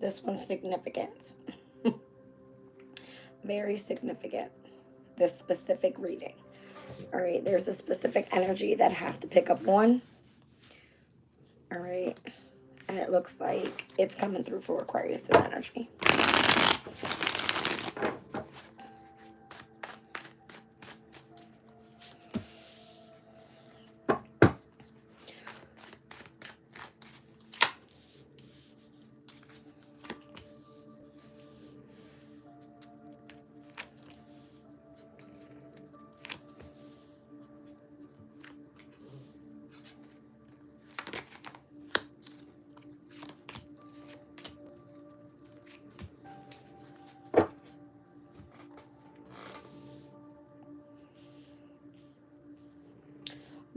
This one's significant. Very significant. This specific reading. All right, there's a specific energy that I have to pick up on. All right. And it looks like it's coming through for Aquarius' energy.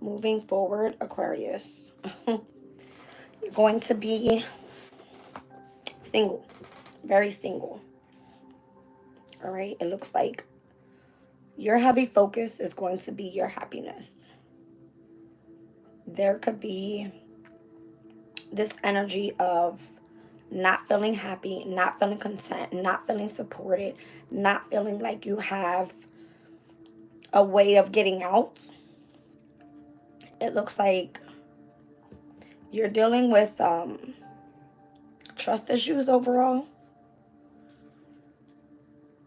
Moving forward, Aquarius, you're going to be single, very single. All right, it looks like your heavy focus is going to be your happiness. There could be this energy of not feeling happy, not feeling content, not feeling supported, not feeling like you have a way of getting out. It looks like you're dealing with trust issues overall.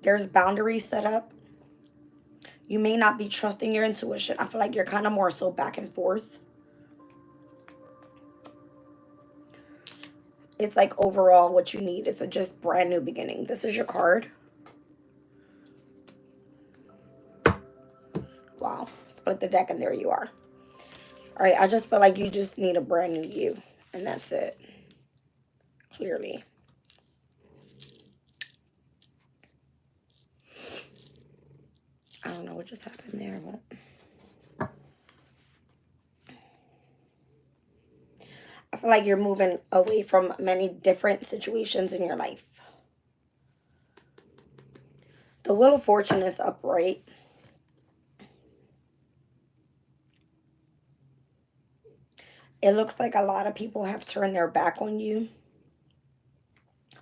There's boundaries set up. You may not be trusting your intuition. I feel like you're kind of more so back and forth. It's like overall what you need is a just brand new beginning. This is your card. Wow. Split the deck and there you are. All right, I just feel like you just need a brand new you. And that's it. Clearly. I don't know what just happened there, but I feel like you're moving away from many different situations in your life. The Wheel of Fortune is upright. It looks like a lot of people have turned their back on you.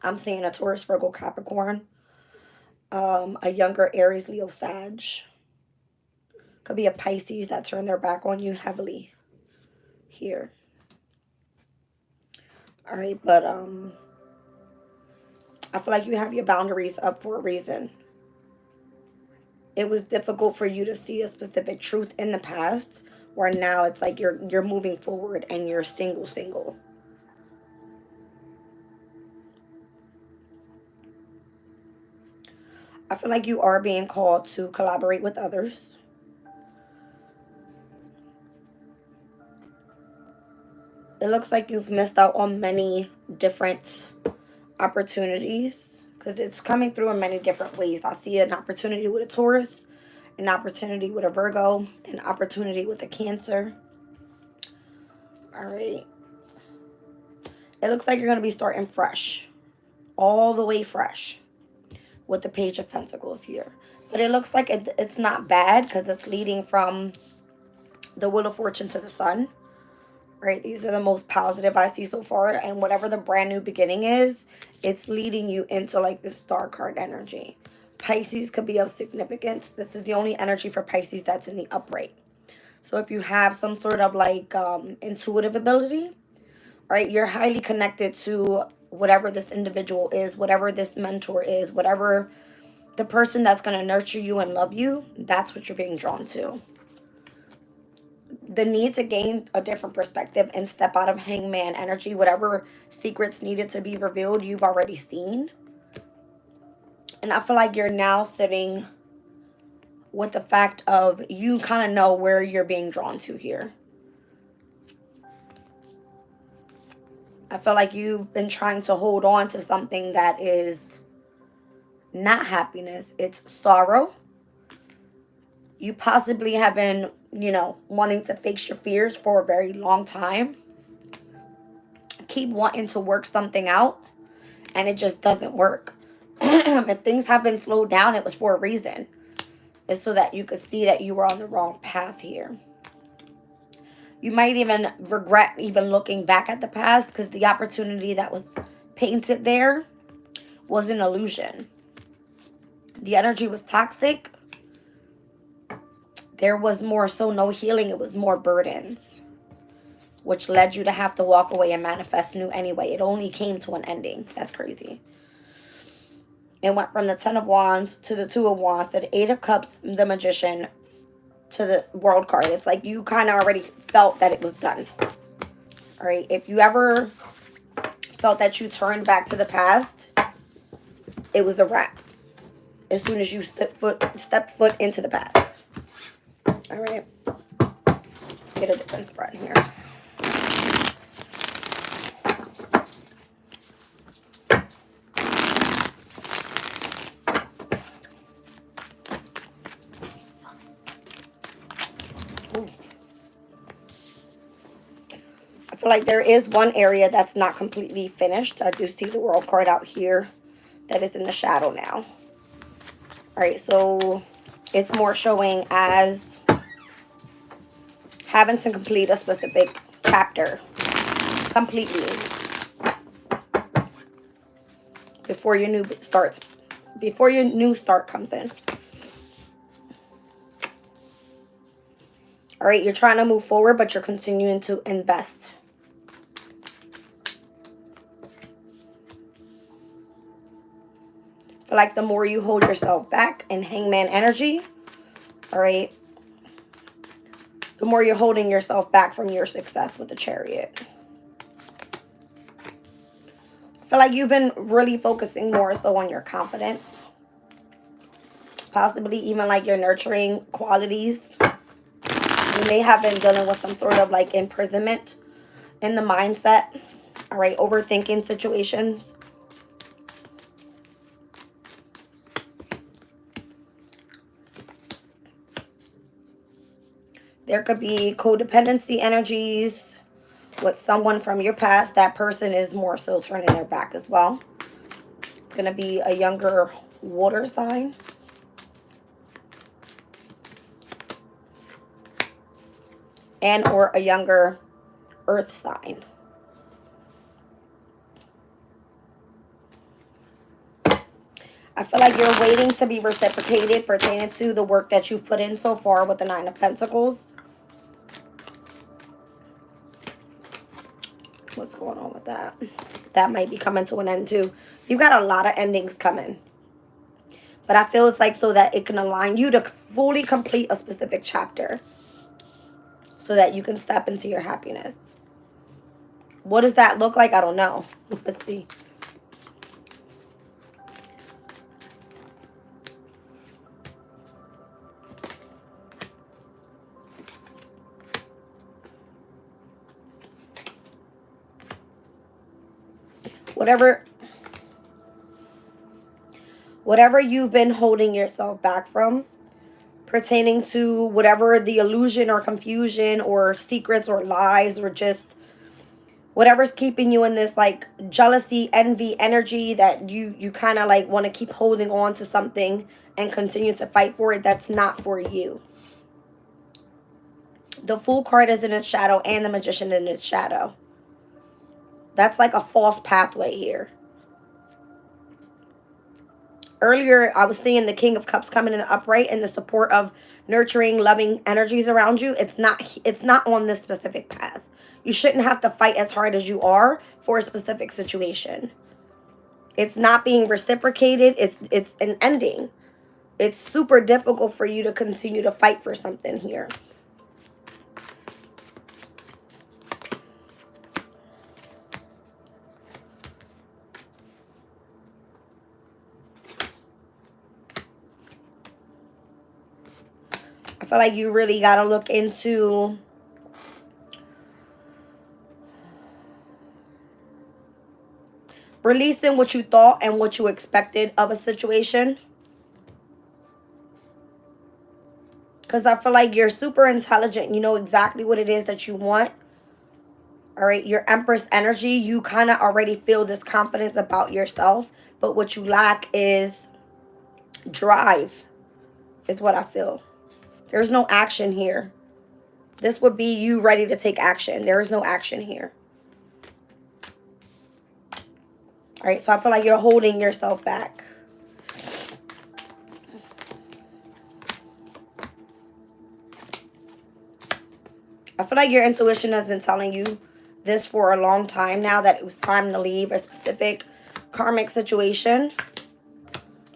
I'm seeing a Taurus, Virgo, Capricorn. A younger Aries, Leo, Sag. Could be a Pisces that turned their back on you heavily here. All right, but I feel like you have your boundaries up for a reason. It was difficult for you to see a specific truth in the past, where now it's like you're moving forward and you're single. I feel like you are being called to collaborate with others. It looks like you've missed out on many different opportunities because it's coming through in many different ways. I see an opportunity with a Taurus, an opportunity with a Virgo, an opportunity with a Cancer. All right. It looks like you're going to be starting fresh, all the way fresh, with the Page of Pentacles here. But it looks like it's not bad because it's leading from the Wheel of Fortune to the Sun. Right? These are the most positive I see so far. And whatever the brand new beginning is, it's leading you into like this Star card energy. Pisces could be of significance. This is the only energy for Pisces that's in the upright. So if you have some sort of like intuitive ability, right, you're highly connected to whatever this individual is, whatever this mentor is, whatever the person that's going to nurture you and love you, that's what you're being drawn to. The need to gain a different perspective and step out of hangman energy, whatever secrets needed to be revealed, you've already seen. And I feel like you're now sitting with the fact of you kind of know where you're being drawn to here. I feel like you've been trying to hold on to something that is not happiness. It's sorrow. You possibly have been, wanting to face your fears for a very long time. Keep wanting to work something out, and it just doesn't work. If things have been slowed down, it was for a reason. It's so that you could see that you were on the wrong path here. You might even regret even looking back at the past because the opportunity that was painted there was an illusion. The energy was toxic. There was more so no healing. It was more burdens, which led you to have to walk away and manifest new anyway. It only came to an ending. That's crazy. It went from the 10 of Wands to the 2 of Wands to the 8 of Cups, the Magician, to the World card. It's like you kind of already felt that it was done. All right. If you ever felt that you turned back to the past, it was a wrap. As soon as you stepped foot into the past. All right. Let's get a different spread here. Ooh. I feel like there is one area that's not completely finished. I do see the World card out here that is in the shadow now. All right, so it's more showing as having to complete a specific chapter completely before your new start comes in. All right, you're trying to move forward, but you're continuing to invest. I feel like the more you hold yourself back in Hangman energy, all right, the more you're holding yourself back from your success with the Chariot. I feel like you've been really focusing more so on your confidence. Possibly even like your nurturing qualities. You may have been dealing with some sort of like imprisonment in the mindset. All right, overthinking situations. There could be codependency energies with someone from your past. That person is more so turning their back as well. It's going to be a younger water sign. And or a younger earth sign. I feel like you're waiting to be reciprocated pertaining to the work that you've put in so far with the 9 of Pentacles. What's going on with that? That might be coming to an end too. You've got a lot of endings coming. But I feel it's like so that it can align you to fully complete a specific chapter. So that you can step into your happiness. What does that look like? I don't know. Let's see. Whatever you've been holding yourself back from, pertaining to whatever the illusion or confusion or secrets or lies or just whatever's keeping you in this like jealousy, envy energy that you kind of like want to keep holding on to something and continue to fight for it, that's not for you. The Fool card is in its shadow and the Magician in its shadow. That's like a false pathway here. Earlier, I was seeing the King of Cups coming in the upright and the support of nurturing, loving energies around you. It's not on this specific path. You shouldn't have to fight as hard as you are for a specific situation. It's not being reciprocated. It's an ending. It's super difficult for you to continue to fight for something here. I feel like you really got to look into releasing what you thought and what you expected of a situation. Because I feel like you're super intelligent. You know exactly what it is that you want. All right, your Empress energy, you kind of already feel this confidence about yourself. But what you lack is drive, is what I feel. There's no action here. This would be you ready to take action. There is no action here. All right, so I feel like you're holding yourself back. I feel like your intuition has been telling you this for a long time now, that it was time to leave a specific karmic situation.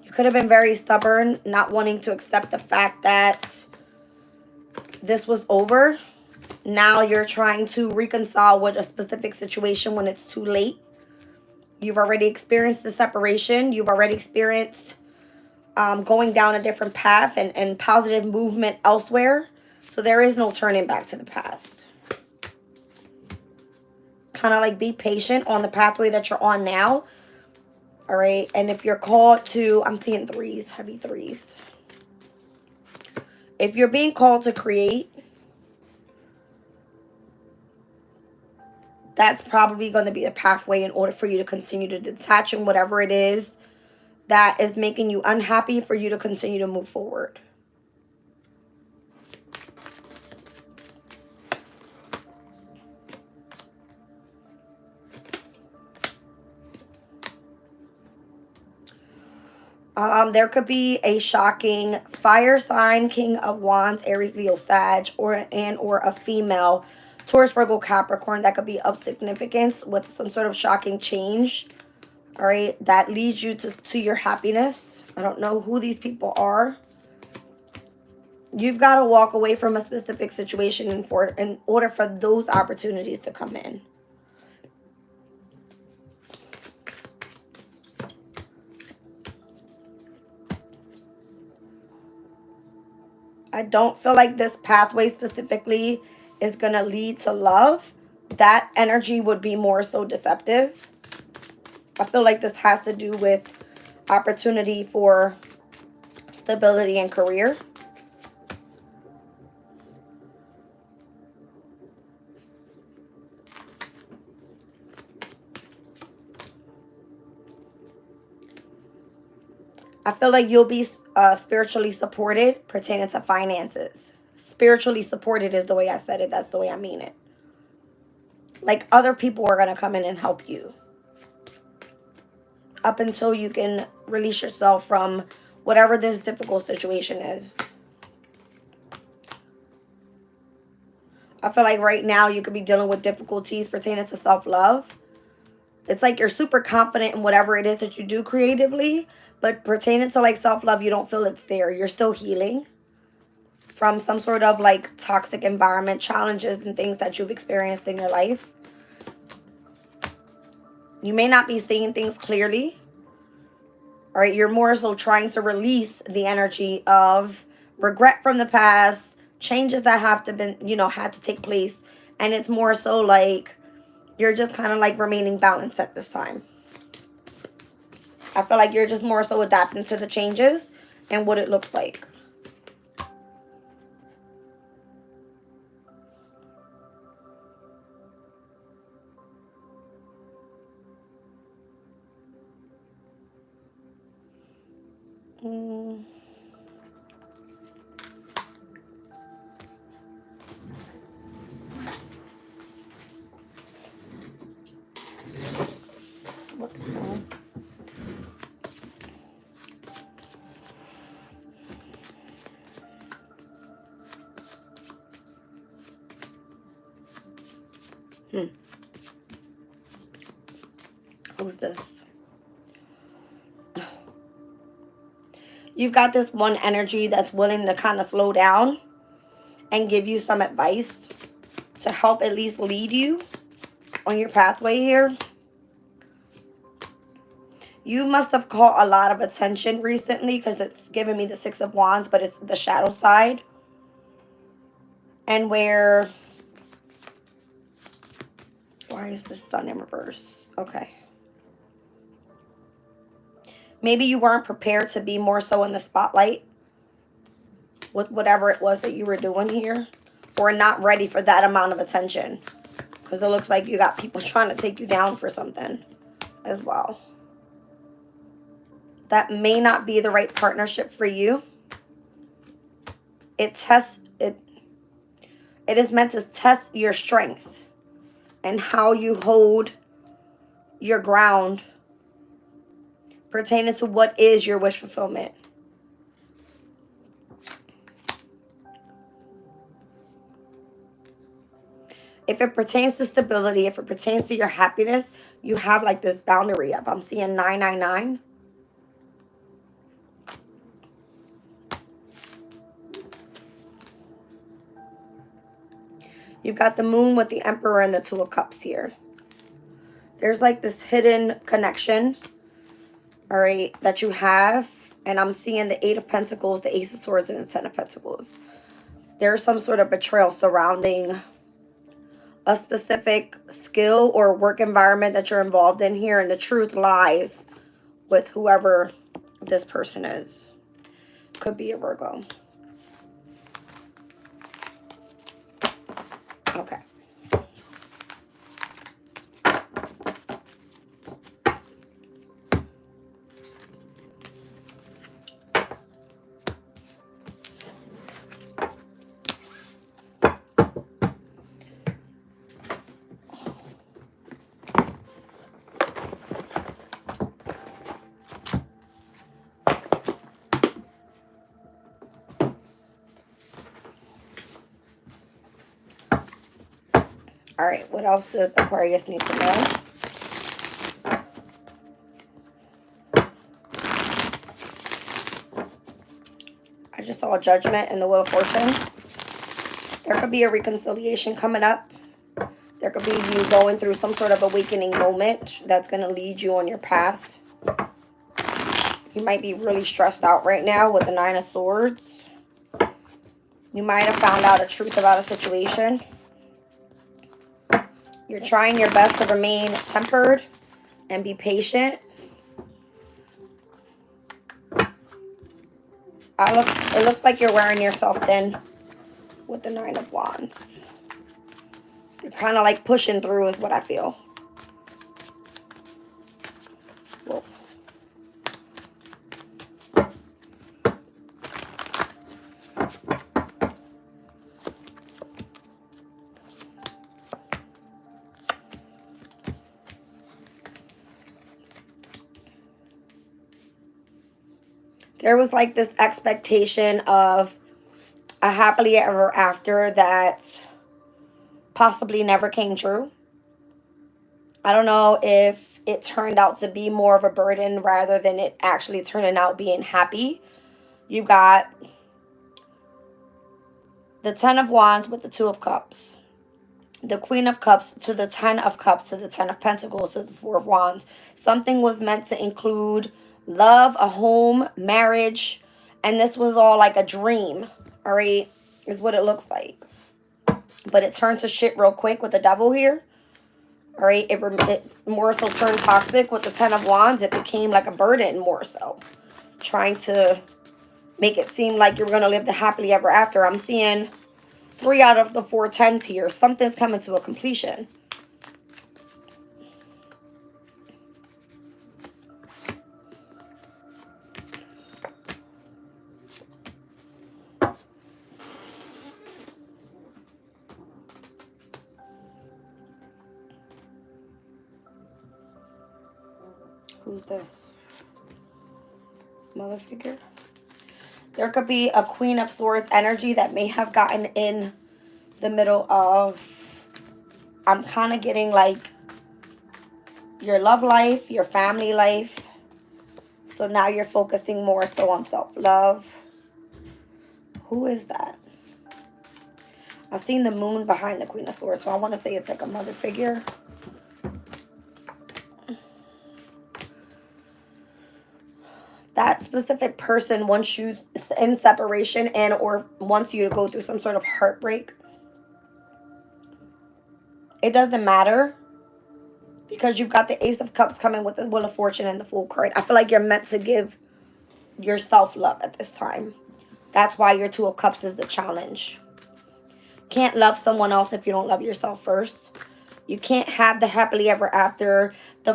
You could have been very stubborn, not wanting to accept the fact that this was over. Now you're trying to reconcile with a specific situation when it's too late. You've already experienced the separation. You've already experienced going down a different path and positive movement elsewhere. So there is no turning back to the past. Kind of like be patient on the pathway that you're on now. All right. And if you're called to, I'm seeing threes, heavy threes. If you're being called to create, that's probably going to be a pathway in order for you to continue to detach from whatever it is that is making you unhappy, for you to continue to move forward. There could be a shocking fire sign, King of Wands, Aries, Leo, Sag, or a female, Taurus, Virgo, Capricorn, that could be of significance with some sort of shocking change. All right, that leads you to your happiness. I don't know who these people are. You've got to walk away from a specific situation in order for those opportunities to come in. I don't feel like this pathway specifically is going to lead to love. That energy would be more so deceptive. I feel like this has to do with opportunity for stability and career. I feel like you'll be spiritually supported pertaining to finances. Spiritually supported is the way I said it. That's the way I mean it. Like other people are going to come in and help you up until you can release yourself from whatever this difficult situation is. I feel like right now you could be dealing with difficulties pertaining to self-love. It's like you're super confident in whatever it is that you do creatively, but pertaining to like self-love, you don't feel it's there. You're still healing from some sort of like toxic environment, challenges and things that you've experienced in your life. You may not be seeing things clearly. All right, you're more so trying to release the energy of regret from the past, changes that have to been, had to take place. And it's more so like you're just kind of like remaining balanced at this time. I feel like you're just more so adapting to the changes and what it looks like. What the hell? Who's this? You've got this one energy that's willing to kind of slow down and give you some advice to help at least lead you on your pathway here. You must have caught a lot of attention recently because it's giving me the Six of Wands, but it's the shadow side. And why is the sun in reverse? Okay. Maybe you weren't prepared to be more so in the spotlight with whatever it was that you were doing here, or not ready for that amount of attention, because it looks like you got people trying to take you down for something as well. That may not be the right partnership for you. It is meant to test your strength and how you hold your ground pertaining to what is your wish fulfillment. If it pertains to stability, if it pertains to your happiness, you have like this boundary up. I'm seeing 999. You've got the moon with the Emperor and the Two of Cups here. There's like this hidden connection, all right, that you have. And I'm seeing the Eight of Pentacles, the Ace of Swords, and the Ten of Pentacles. There's some sort of betrayal surrounding a specific skill or work environment that you're involved in here. And the truth lies with whoever this person is. Could be a Virgo. Okay. All right, what else does Aquarius need to know? I just saw a Judgment in the Wheel of Fortune. There could be a reconciliation coming up. There could be you going through some sort of awakening moment that's going to lead you on your path. You might be really stressed out right now with the Nine of Swords. You might have found out a truth about a situation. You're trying your best to remain tempered and be patient. It looks like you're wearing yourself thin with the Nine of Wands. You're kind of like pushing through is what I feel. Whoa. There was like this expectation of a happily ever after that possibly never came true. I don't know if it turned out to be more of a burden rather than it actually turning out being happy. You got the Ten of Wands with the Two of Cups. The Queen of Cups to the Ten of Cups to the Ten of Pentacles to the Four of Wands. Something was meant to include love, a home, marriage, and this was all like a dream, all right, is what it looks like. But it turned to shit real quick with the Devil here, all right. It more so turned toxic with the Ten of Wands. It became like a burden more so, trying to make it seem like you're going to live the happily ever after. I'm seeing 3 out of the 4 tens here. Something's coming to a completion. Who's this? Mother figure? There could be a Queen of Swords energy that may have gotten in the middle of, I'm kind of getting like your love life, your family life. So now you're focusing more so on self-love. Who is that? I've seen the moon behind the Queen of Swords, so I want to say it's like a mother figure. That specific person wants you in separation and or wants you to go through some sort of heartbreak. It doesn't matter because you've got the Ace of Cups coming with the Wheel of Fortune and the Fool card. I feel like you're meant to give yourself love at this time. That's why your Two of Cups is the challenge. Can't love someone else if you don't love yourself first. You can't have the happily ever after, the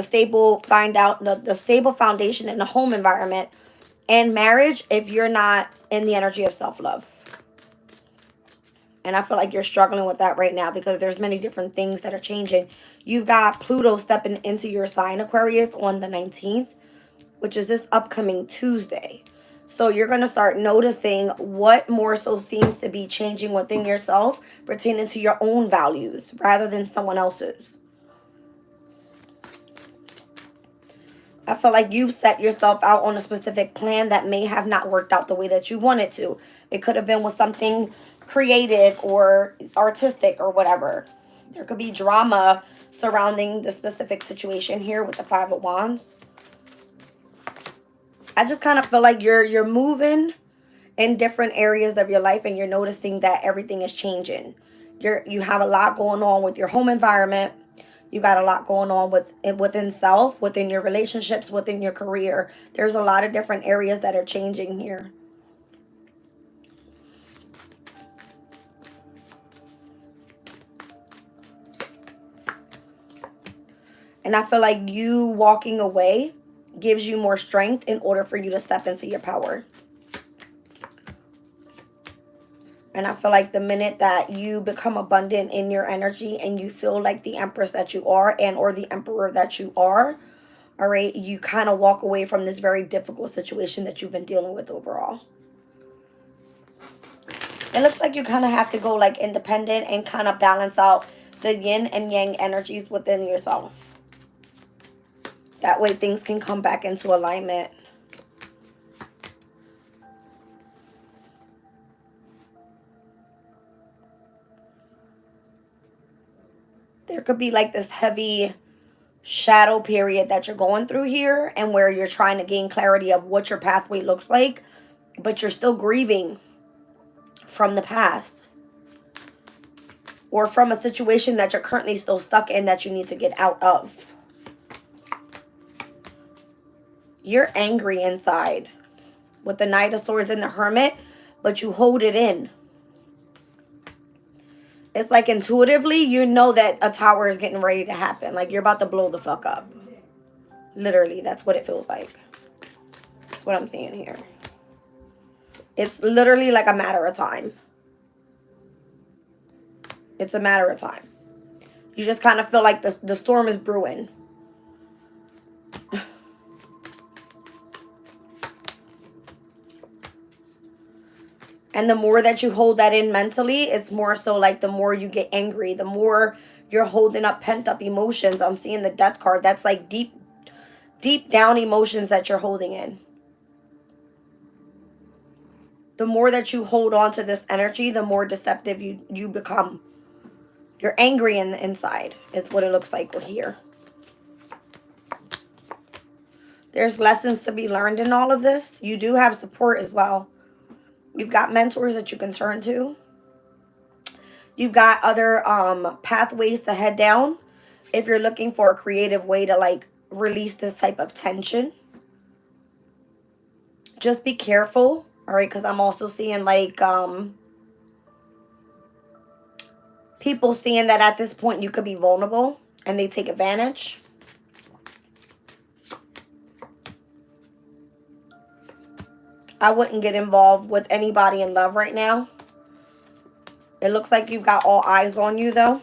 stable the stable foundation in the home environment and marriage if you're not in the energy of self-love. And I feel like you're struggling with that right now because there's many different things that are changing. You've got Pluto stepping into your sign, Aquarius, on the 19th. which is this upcoming Tuesday. So you're going to start noticing what more so seems to be changing within yourself pertaining to your own values rather than someone else's. I feel like you've set yourself out on a specific plan that may have not worked out the way that you wanted to. It could have been with something creative or artistic or whatever. There could be drama surrounding the specific situation here with the Five of Wands. I just kind of feel like you're moving in different areas of your life and you're noticing that everything is changing. You have a lot going on with your home environment. You got a lot going on within self, within your relationships, within your career. There's a lot of different areas that are changing here. And I feel like you walking away gives you more strength in order for you to step into your power. And I feel like the minute that you become abundant in your energy and you feel like the Empress that you are and or the Emperor that you are, all right, you kind of walk away from this very difficult situation that you've been dealing with overall. It looks like you kind of have to go like independent and kind of balance out the yin and yang energies within yourself. That way things can come back into alignment. There could be like this heavy shadow period that you're going through here and where you're trying to gain clarity of what your pathway looks like, but you're still grieving from the past or from a situation that you're currently still stuck in that you need to get out of. You're angry inside with the Knight of Swords and the Hermit, but you hold it in. It's like intuitively, you know that a tower is getting ready to happen. Like you're about to blow the fuck up. Literally, that's what it feels like. That's what I'm seeing here. It's literally like a matter of time. It's a matter of time. You just kind of feel like the storm is brewing. And the more that you hold that in mentally, it's more so like the more you get angry, the more you're holding up pent up emotions. I'm seeing the Death card. That's like deep down emotions that you're holding in. The more that you hold on to this energy, the more deceptive you become. You're angry in the inside. It's what it looks like here. There's lessons to be learned in all of this. You do have support as well. You've got mentors that you can turn to. You've got other pathways to head down if you're looking for a creative way to like release this type of tension. Just be careful, all right? Because I'm also seeing like people seeing that at this point you could be vulnerable and they take advantage. I wouldn't get involved with anybody in love right now. It looks like you've got all eyes on you, though.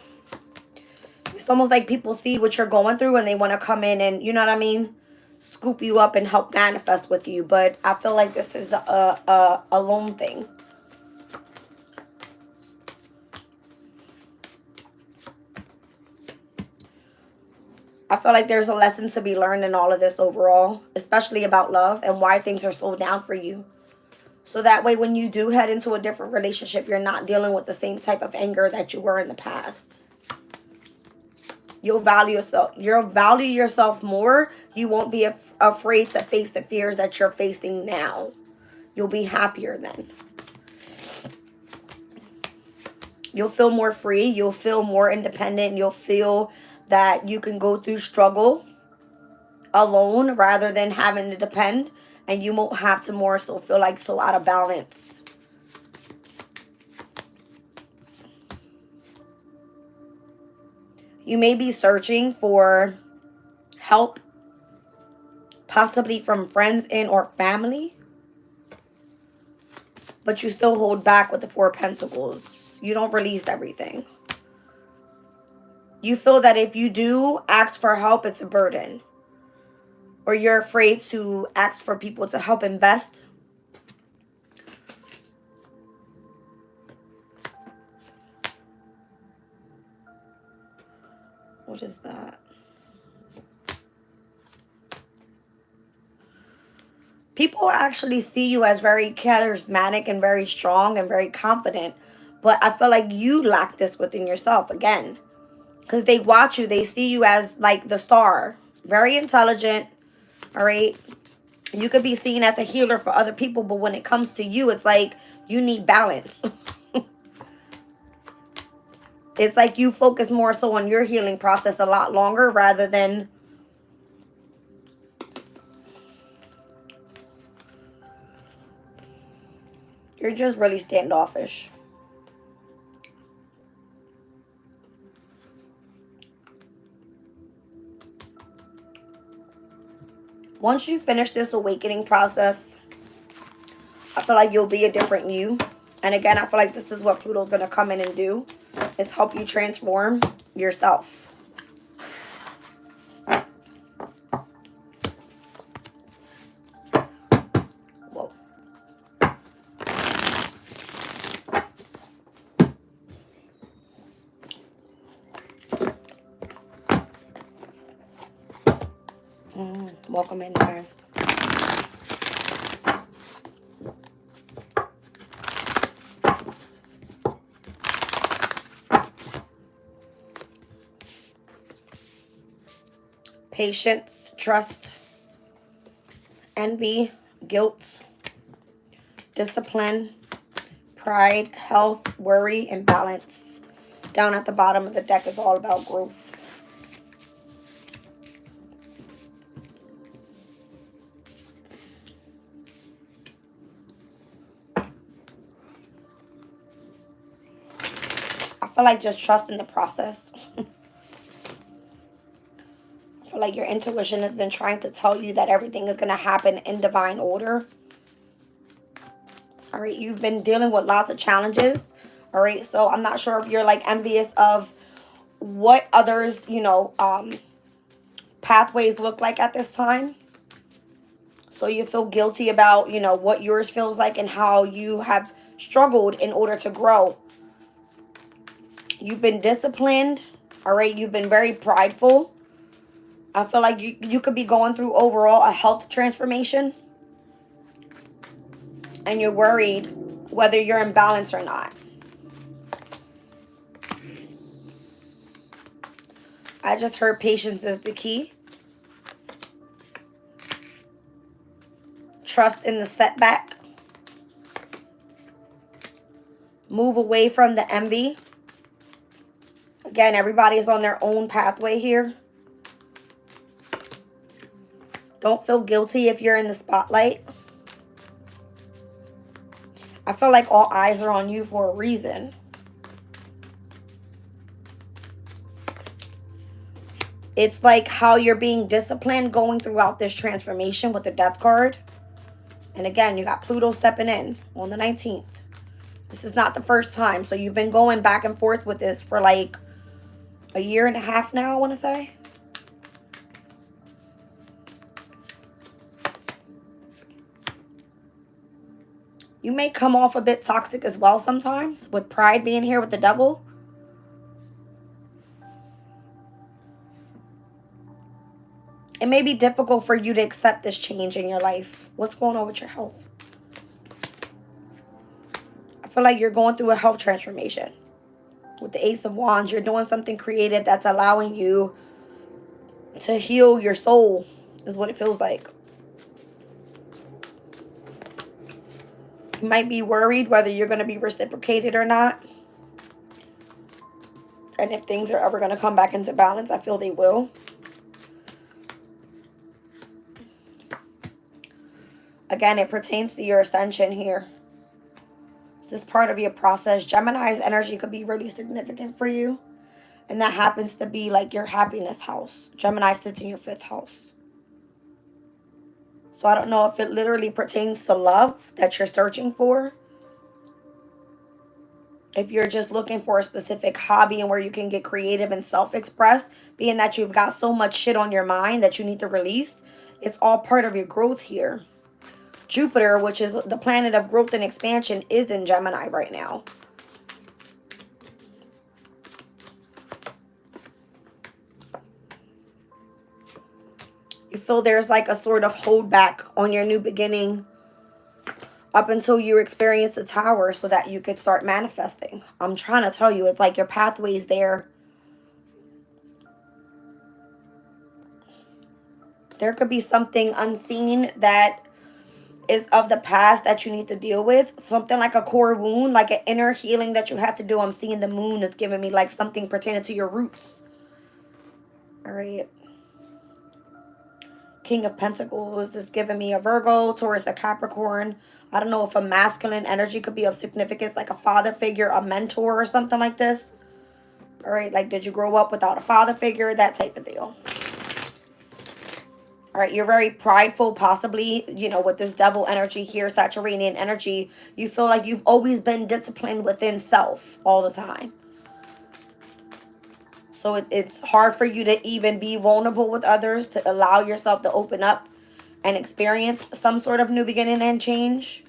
It's almost like people see what you're going through and they want to come in and, you know what I mean, scoop you up and help manifest with you. But I feel like this is a lone thing. I feel like there's a lesson to be learned in all of this overall, especially about love and why things are slowed down for you. So that way when you do head into a different relationship, you're not dealing with the same type of anger that you were in the past. You'll value yourself more. You won't be afraid to face the fears that you're facing now. You'll be happier then. You'll feel more free. You'll feel more independent. You'll feel that you can go through struggle alone rather than having to depend, and you won't have to more so feel like so out of balance. You may be searching for help, possibly from friends and or family, but you still hold back with the Four of Pentacles. You don't release everything. You feel that if you do ask for help, it's a burden. or you're afraid to ask for people to help invest. What is that? People actually see you as very charismatic and very strong and very confident. But I feel like you lack this within yourself again. Because they watch you. They see you as like the star. Very intelligent. All right. You could be seen as a healer for other people. But when it comes to you, it's like you need balance. It's like you focus more so on your healing process a lot longer rather than... You're just really standoffish. Once you finish this awakening process, I feel like you'll be a different you. And again, I feel like this is what Pluto's going to come in and do. Is help you transform yourself. Whoa. Welcome in, guys. Patience, trust, envy, guilt, discipline, pride, health, worry, and balance. Down at the bottom of the deck is all about growth. I feel like just trust in the process. I feel like your intuition has been trying to tell you that everything is going to happen in divine order. All right, you've been dealing with lots of challenges. All right, so I'm not sure if you're like envious of what others, pathways look like at this time. So you feel guilty about, what yours feels like and how you have struggled in order to grow. You've been disciplined. All right, you've been very prideful. I feel like you could be going through overall a health transformation. And you're worried whether you're in balance or not. I just heard patience is the key. Trust in the setback. Move away from the envy. Again, everybody's on their own pathway here. Don't feel guilty if you're in the spotlight. I feel like all eyes are on you for a reason. It's like how you're being disciplined going throughout this transformation with the Death card. And again, you got Pluto stepping in on the 19th. This is not the first time. So you've been going back and forth with this for like a year and a half now, I want to say. You may come off a bit toxic as well sometimes, with pride being here with the Devil. It may be difficult for you to accept this change in your life. What's going on with your health? I feel like you're going through a health transformation. With the Ace of Wands, you're doing something creative that's allowing you to heal your soul, is what it feels like. You might be worried whether you're going to be reciprocated or not. And if things are ever going to come back into balance, I feel they will. Again, it pertains to your ascension here. This is part of your process. Gemini's energy could be really significant for you. And that happens to be like your happiness house. Gemini sits in your 5th house. So I don't know if it literally pertains to love that you're searching for. If you're just looking for a specific hobby and where you can get creative and self-express, being that you've got so much shit on your mind that you need to release, It's all part of your growth here. Jupiter, which is the planet of growth and expansion, is in Gemini right now. You feel there's like a sort of hold back on your new beginning up until you experience the Tower so that you could start manifesting. I'm trying to tell you, it's like your pathway's there. There could be something unseen that is of the past that you need to deal with. Something like a core wound, like an inner healing that you have to do. I'm seeing the moon is giving me like something pertaining to your roots. All right. King of Pentacles is giving me a Virgo, Taurus, a Capricorn. I don't know if a masculine energy could be of significance, like a father figure, a mentor or something like this. All right, like did you grow up without a father figure? That type of deal. All right, you're very prideful, possibly, you know, with this devil energy here, Saturnian energy. You feel like you've always been disciplined within self all the time. So it's hard for you to even be vulnerable with others, to allow yourself to open up and experience some sort of new beginning and change.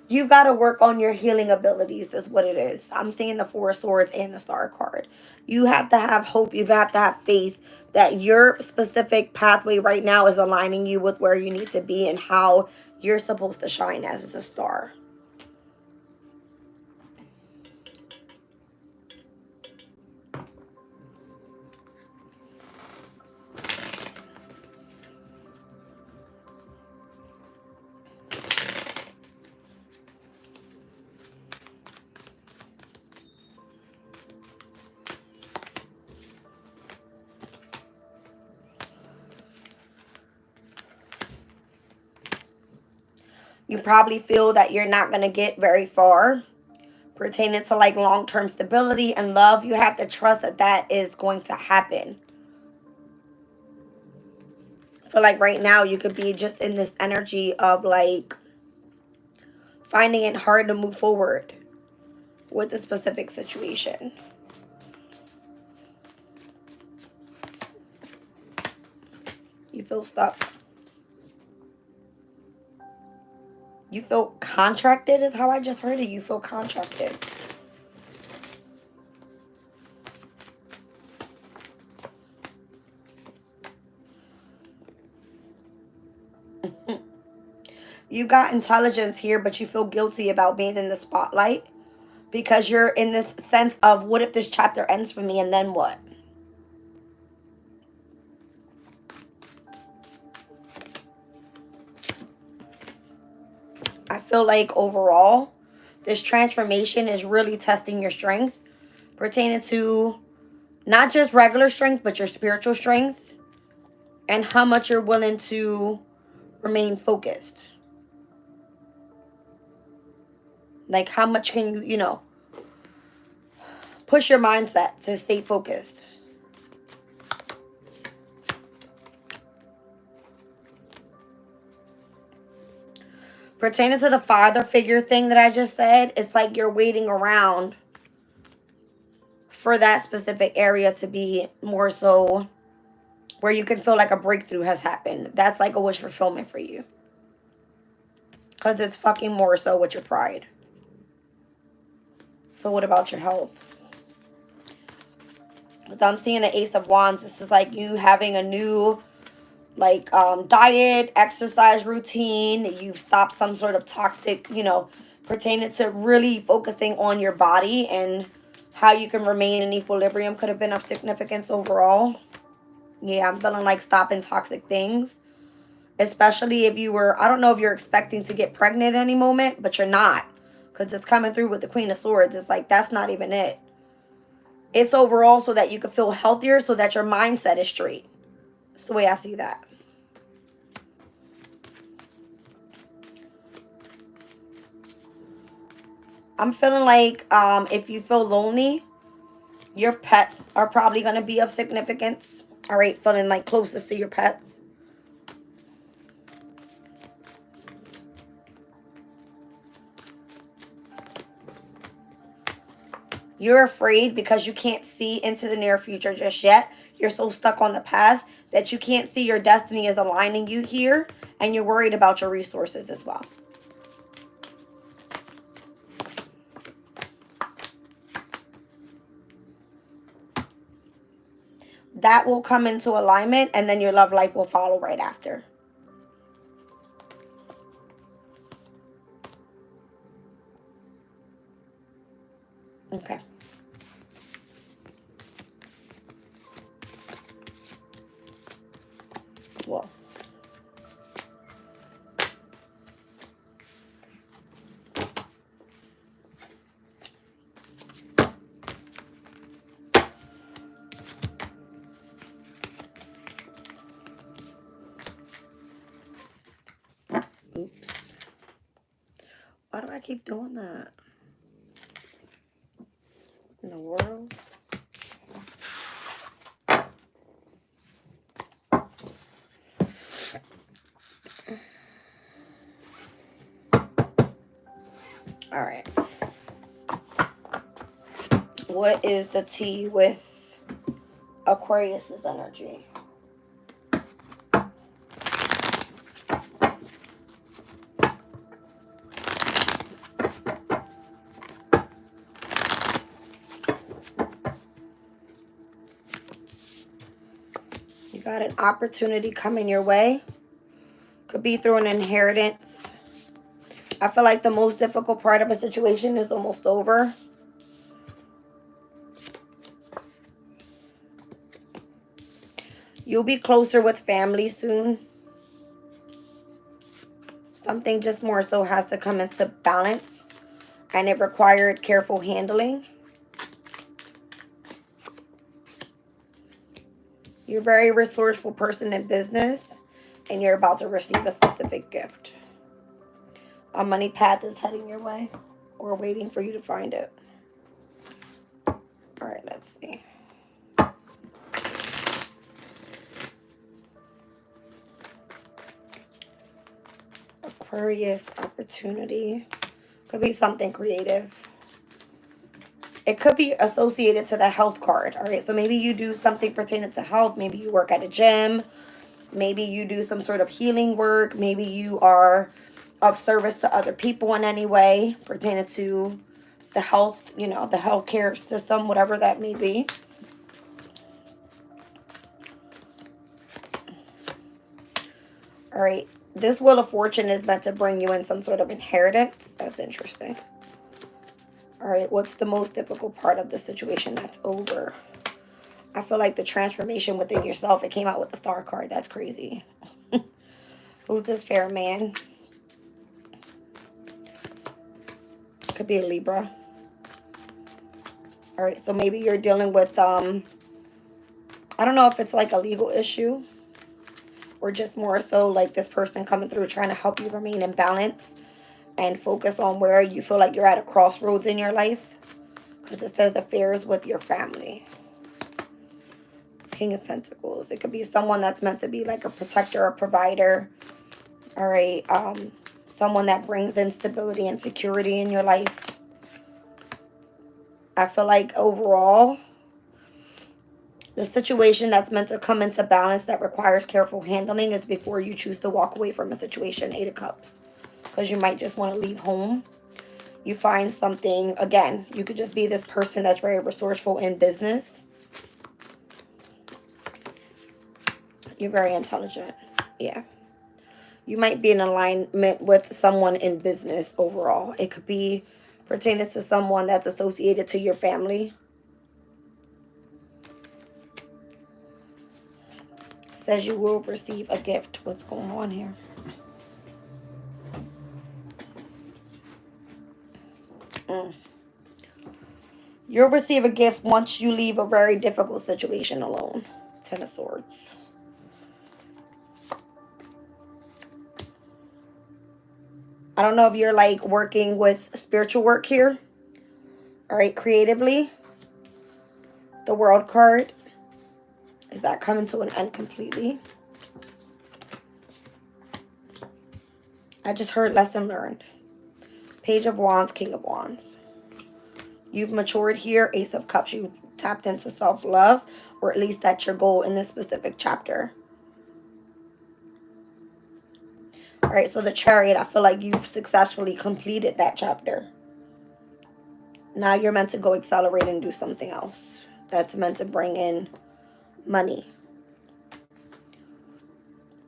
You've got to work on your healing abilities is what it is. I'm seeing the Four of Swords and the Star card. You have to have hope. You have to have faith that your specific pathway right now is aligning you with where you need to be and how you're supposed to shine as a star. You probably feel that you're not going to get very far pertaining to like long-term stability and love. You have to trust that that is going to happen. I feel like right now you could be just in this energy of like finding it hard to move forward with a specific situation. You feel stuck. You feel contracted is how I just heard it. You feel contracted. You got intelligence here, but you feel guilty about being in the spotlight because you're in this sense of, what if this chapter ends for me and then what? I feel like overall, this transformation is really testing your strength pertaining to not just regular strength, but your spiritual strength and how much you're willing to remain focused. Like how much can you, you know, push your mindset to stay focused. Pertaining to the father figure thing that I just said, it's like you're waiting around for that specific area to be more so where you can feel like a breakthrough has happened. That's like a wish fulfillment for you. Because it's fucking more so with your pride. So what about your health? Because I'm seeing the Ace of Wands. This is like you having a new like diet, exercise routine. You've stopped some sort of toxic, you know, pertaining to really focusing on your body and how you can remain in equilibrium could have been of significance overall. Yeah, I'm feeling like stopping toxic things. Especially if you were, I don't know if you're expecting to get pregnant any moment, but you're not. Because it's coming through with the Queen of Swords. It's like, that's not even it. It's overall so that you can feel healthier, so that your mindset is straight. That's the way I see that. I'm feeling like if you feel lonely, your pets are probably going to be of significance. All right, feeling like closest to your pets. You're afraid because you can't see into the near future just yet. You're so stuck on the past that you can't see your destiny is aligning you here, and you're worried about your resources as well. That will come into alignment, and then your love life will follow right after. Okay. Well. Oops. Why do I keep doing that? In the world? All right. What is the tea with Aquarius's energy? You got an opportunity coming your way. Could be through an inheritance. I feel like the most difficult part of a situation is almost over. You'll be closer with family soon. Something just more so has to come into balance, and it required careful handling. You're a very resourceful person in business, and you're about to receive a specific gift. A money path is heading your way, or waiting for you to find it. All right, let's see. Aquarius opportunity. Could be something creative. It could be associated to the health card. All right, so maybe you do something pertaining to health. Maybe you work at a gym. Maybe you do some sort of healing work. Maybe you are of service to other people in any way pertaining to the health, the healthcare system, whatever that may be. All right, this Wheel of Fortune is meant to bring you in some sort of inheritance. That's interesting. All right, what's the most difficult part of the situation that's over? I feel like the transformation within yourself. It came out with the Star card. That's crazy. Who's this fair man? Could be a Libra. All right, so maybe you're dealing with, I don't know if it's like a legal issue, or just more so like this person coming through trying to help you remain in balance and focus on where you feel like you're at a crossroads in your life. Because it says affairs with your family. King of Pentacles. It could be someone that's meant to be like a protector or provider. All right. Someone that brings in stability and security in your life. I feel like overall, the situation that's meant to come into balance that requires careful handling is before you choose to walk away from a situation. 8 of Cups. Because you might just want to leave home. You find something, again, you could just be this person that's very resourceful in business. You're very intelligent. Yeah. You might be in alignment with someone in business overall. It could be pertaining to someone that's associated to your family. It says you will receive a gift. What's going on here? You'll receive a gift once you leave a very difficult situation alone. 10 of Swords. I don't know if you're like working with spiritual work here. All right, creatively. The World card. Is that coming to an end completely? I just heard lesson learned. Page of Wands, King of Wands. You've matured here. Ace of Cups. You tapped into self-love, or at least that's your goal in this specific chapter. All right, so the Chariot, I feel like you've successfully completed that chapter. Now you're meant to go accelerate and do something else that's meant to bring in money.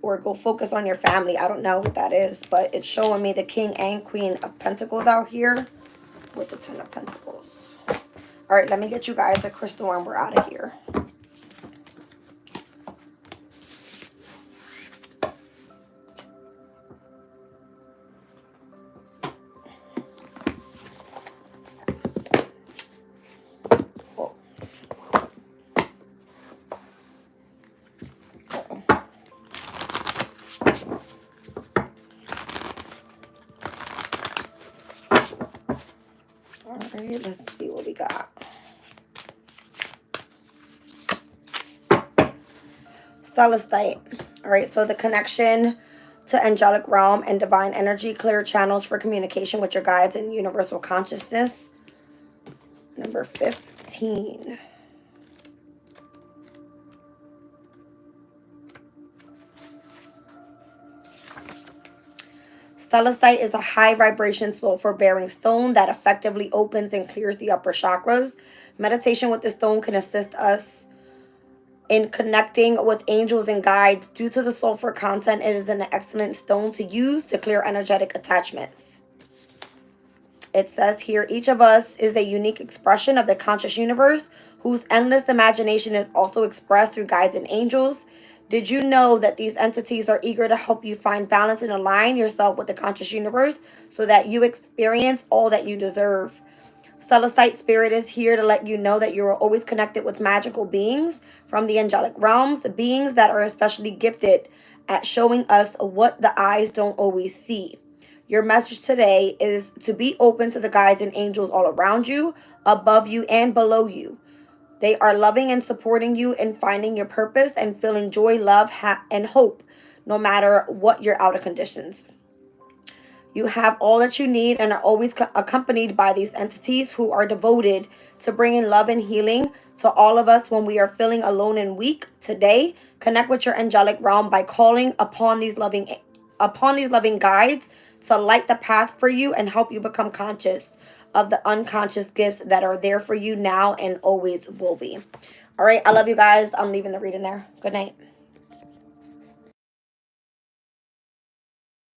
Or go focus on your family. I don't know what that is, but it's showing me the King and Queen of Pentacles out here with the Ten of Pentacles. All right, let me get you guys a crystal and we're out of here. All right, let's see what we got. Celestite. All right, so the connection to angelic realm and divine energy, clear channels for communication with your guides and universal consciousness. Number 15. Celestite is a high vibration sulfur bearing stone that effectively opens and clears the upper chakras. Meditation with the stone can assist us in connecting with angels and guides. Due to the sulfur content, it is an excellent stone to use to clear energetic attachments. It says here, each of us is a unique expression of the conscious universe whose endless imagination is also expressed through guides and angels. Did you know that these entities are eager to help you find balance and align yourself with the conscious universe so that you experience all that you deserve? Celestite Spirit is here to let you know that you are always connected with magical beings from the angelic realms, beings that are especially gifted at showing us what the eyes don't always see. Your message today is to be open to the guides and angels all around you, above you, and below you. They are loving and supporting you in finding your purpose and feeling joy, love, and hope, no matter what your outer conditions. You have all that you need and are always accompanied by these entities who are devoted to bringing love and healing to all of us when we are feeling alone and weak. Today, connect with your angelic realm by calling upon these loving guides to light the path for you and help you become conscious of the unconscious gifts that are there for you now and always will be. All right, I love you guys. I'm leaving the reading there. Good night.